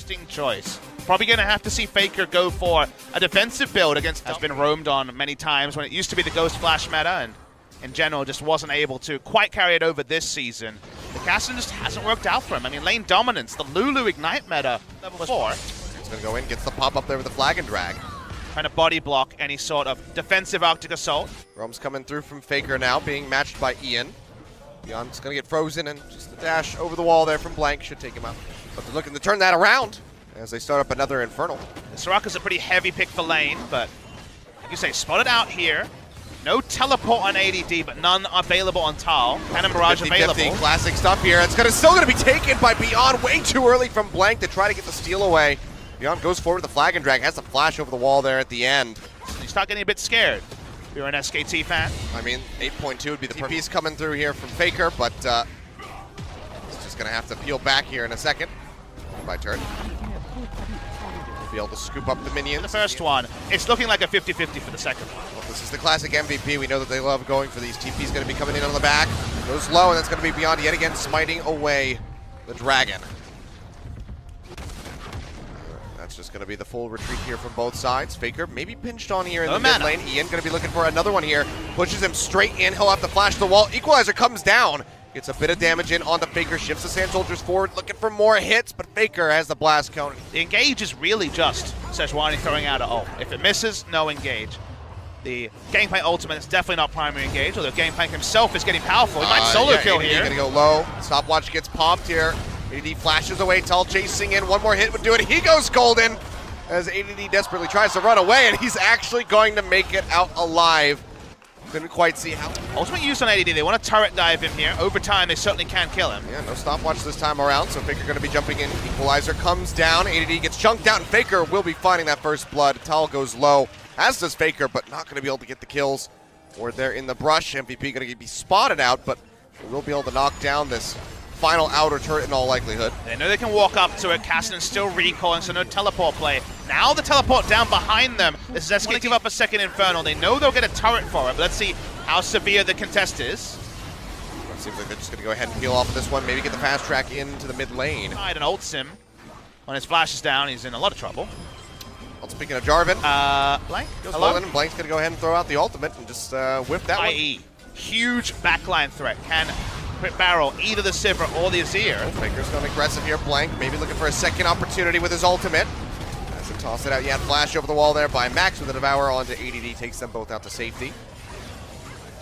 Interesting choice. Probably going to have to see Faker go for a defensive build against has been roamed on many times when it used to be the Ghost Flash meta, and in general just wasn't able to quite carry it over this season. The kassadin just hasn't worked out for him. I mean, lane dominance, the Lulu Ignite meta, level 4. He's going to go in, gets the pop up there with the flag and drag. Trying to body block any sort of defensive Arctic Assault. Roam's coming through from Faker now, being matched by Ian. Beyond's going to get frozen, and just a dash over the wall there from Blank should take him out. But they're looking to turn that around as they start up another Infernal. The Soraka's a pretty heavy pick for lane, but like you say, spotted out here. No teleport on ADD, but none available on Tal. Cannon Barrage 50-50, available. classic stuff here. It's still going to be taken by Beyond way too early from Blank to try to get the steal away. Beyond goes forward with the flag and drag, has the flash over the wall there at the end. So you start getting a bit scared if you're an SKT fan. I mean, 8.2 would be the TP's coming through here from Faker, but it's just going to have to peel back here in a second. By turn. Be able to scoop up the minions. The first one, it's looking like a 50-50 for the second one. Well, this is the classic MVP. We know that they love going for these. TP's going to be coming in on the back. Goes low, and that's going to be Beyond yet again, smiting away the dragon. That's just going to be the full retreat here from both sides. Faker maybe pinched on here in the mid lane. Ian going to be looking for another one here. Pushes him straight in. He'll have to flash the wall. Equalizer comes down. Gets a bit of damage in onto Faker. Shifts the Sand Soldiers forward, looking for more hits, but Faker has the blast counter. The engage is really just Sejuani throwing out an ult. If it misses, no engage. The Gangplank ultimate is definitely not primary engage, although Gangplank himself is getting powerful. He might solo kill here. Gonna go low. Stopwatch gets popped here. ADD flashes away. Tal chasing in. One more hit would do it. He goes golden as ADD desperately tries to run away, and he's actually going to make it out alive. Couldn't quite see how. Ultimate used on ADD. They want to turret dive him here. Over time, they certainly can kill him. Yeah, no stopwatch this time around, so Faker going to be jumping in. Equalizer comes down. ADD gets chunked out, and Faker will be finding that first blood. Tal goes low, as does Faker, but not going to be able to get the kills. Or they're in the brush. MVP going to be spotted out, but they will be able to knock down this final outer turret in all likelihood. They know they can walk up to it. kassadin still recalling, so no teleport play. Now the teleport down behind them. This is SKT give up a second Infernal. They know they'll get a turret for it, but let's see how severe the contest is. It seems like they're just going to go ahead and peel off of this one, maybe get the fast track into the mid lane. And ults him. When his flash is down, he's in a lot of trouble. Well, speaking of Jarvan, Blank goes low, and Blank's going to go ahead and throw out the ultimate and just whip that one. IE, huge backline threat. Can Crit Barrel either the Sivir or the Azir. Faker's going aggressive here. Blank maybe looking for a second opportunity with his ultimate. As he toss it out, yeah, flash over the wall there by Max with a Devour onto ADD, takes them both out to safety.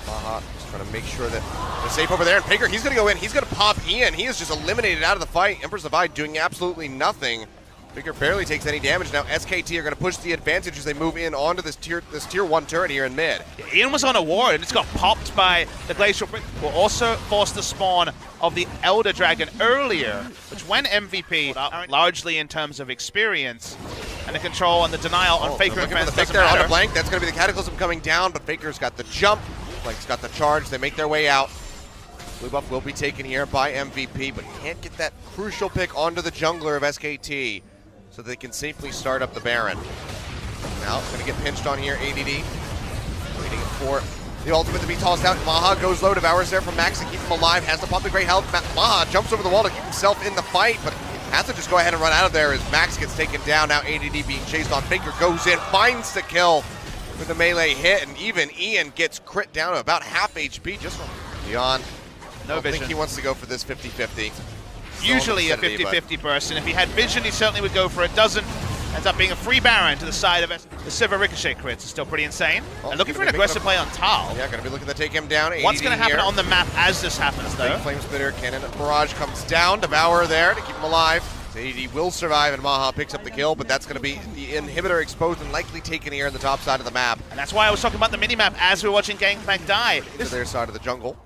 Maha just trying to make sure that they're safe over there. And Faker, he's going to go in. He's going to pop Ian. He is just eliminated out of the fight. Emperor's Divide doing absolutely nothing. Faker barely takes any damage. Now SKT are going to push the advantage as they move in onto this tier 1 turret here in mid. Ian was on a ward and it's got popped by the Glacial Brick. Will also force the spawn of the Elder Dragon earlier, which when MVP, largely in terms of experience, and the control and the denial on Faker and Fence doesn't there matter. On Blank, that's going to be the Cataclysm coming down, but Faker's got the jump. Blank's got the charge. They make their way out. Blue buff will be taken here by MVP, but can't get that crucial pick onto the jungler of SKT. So they can safely start up the Baron. Now, going to get pinched on here, ADD. Waiting for the ultimate to be tossed out. Maha goes low, Devours there from Max to keep him alive. Has the pop to great health. Maha jumps over the wall to keep himself in the fight, but has to just go ahead and run out of there as Max gets taken down. Now ADD being chased on. Faker goes in, finds the kill with the melee hit, and even Ian gets crit down to about half HP just from Beyond. No vision. I think he wants to go for this 50-50. Usually a 50-50 person. If he had vision, he certainly would go for it. Doesn't. Ends up being a free Baron to the side of it. The Sivir Ricochet crits is still pretty insane. And looking for an aggressive play on Tal. Yeah, going to be looking to take him down. What's going to happen on the map as this happens, though? Big Flame Spitter, Cannon Barrage comes down. Devour there to keep him alive. AD will survive, and Maha picks up the kill, but that's going to be the inhibitor exposed and likely taken here on the top side of the map. And that's why I was talking about the minimap as we were watching Gangplank die. To their side of the jungle.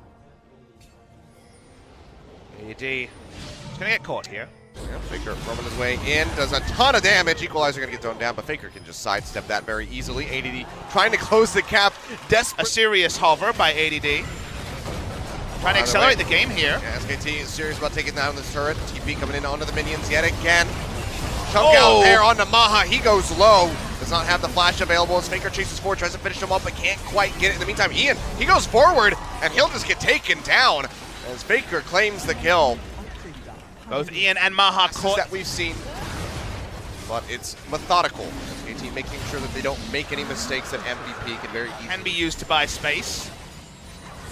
AD is going to get caught here. Yeah, Faker roaming his way in, does a ton of damage. Equalizer going to get thrown down, but Faker can just sidestep that very easily. ADD trying to close the gap. Desperate. A serious hover by ADD. Trying to accelerate the game here. Yeah, SKT is serious about taking down this turret. TP coming in onto the minions yet again. Chunk out there onto Maha. He goes low. Does not have the flash available as Faker chases forward, tries to finish him up, but can't quite get it. In the meantime, Ian, he goes forward, and he'll just get taken down as Faker claims the kill. Both Ian and Maha caught. That we've seen but it's methodical. SKT making sure that they don't make any mistakes that MVP can very easily. Can be used to buy space.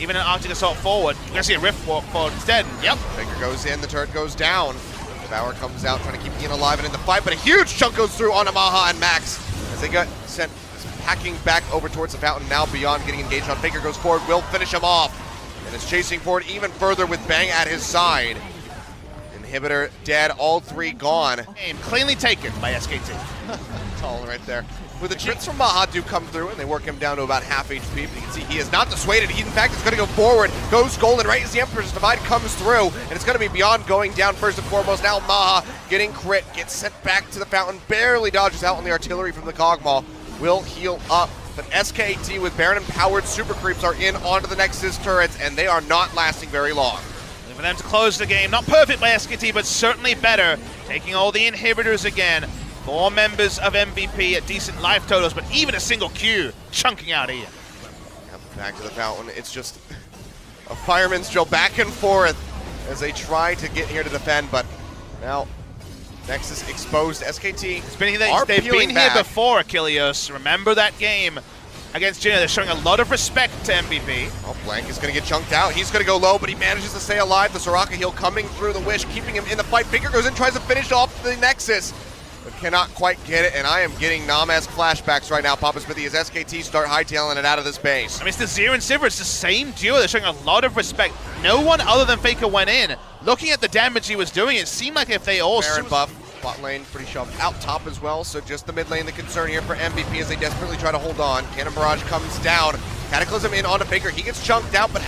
Even an Arctic Assault forward. You're going to see a Rift walk forward instead. Yep. Faker goes in, the turret goes down. Devour comes out trying to keep Ian alive and in the fight, but a huge chunk goes through on Maha and Max as they get sent hacking back over towards the fountain. Now Beyond getting engaged on. Faker goes forward, will finish him off. And is chasing forward even further with Bang at his side. Inhibitor dead, all three gone. Game cleanly taken by SKT. Tall right there. With the crits from Maha do come through, and they work him down to about half HP. But you can see he is not dissuaded. He, in fact, is going to go forward. Goes Golden right as the Emperor's Divide comes through. And it's going to be Beyond going down first and foremost. Now Maha getting crit, gets sent back to the fountain. Barely dodges out on the artillery from the Cogmaw. Will heal up. But SKT with Baron-empowered super creeps are in onto the Nexus turrets, and they are not lasting very long. For them to close the game, not perfect by SKT, but certainly better. Taking all the inhibitors again. 4 members of MVP at decent life totals, but even a single Q chunking out Ian. Yep, back to the fountain. It's just a fireman's drill back and forth as they try to get here to defend, but now Nexus exposed. SKT they've been here before, Achilles. Remember that game against Junior. They're showing a lot of respect to MVP. Oh, Blank is going to get chunked out. He's going to go low, but he manages to stay alive. The Soraka heal coming through the Wish, keeping him in the fight. Faker goes in, tries to finish off the Nexus, but cannot quite get it, and I am getting Namaz flashbacks right now, Papa Smithy, as SKT start hightailing it out of this base. I mean, it's the Zero and Sivir. It's the same duo. They're showing a lot of respect. No one other than Faker went in. Looking at the damage he was doing, it seemed like if they all... Baron buff. Bot lane pretty shoved out top as well, so just the mid lane the concern here for MVP as they desperately try to hold on. Cannon Barrage comes down. Cataclysm in onto Faker. He gets chunked out, but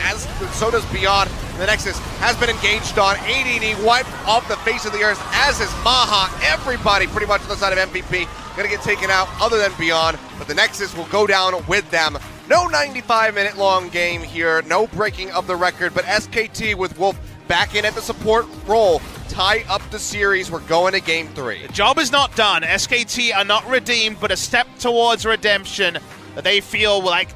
so does Beyond. The Nexus has been engaged on. ADD wiped off the face of the earth, as is Maha. Everybody pretty much on the side of MVP gonna get taken out other than Beyond, but the Nexus will go down with them. No 95-minute long game here, no breaking of the record, but SKT with Wolf back in at the support role. Tie up the series. We're going to game 3. The job is not done. SKT are not redeemed, but a step towards redemption that they feel like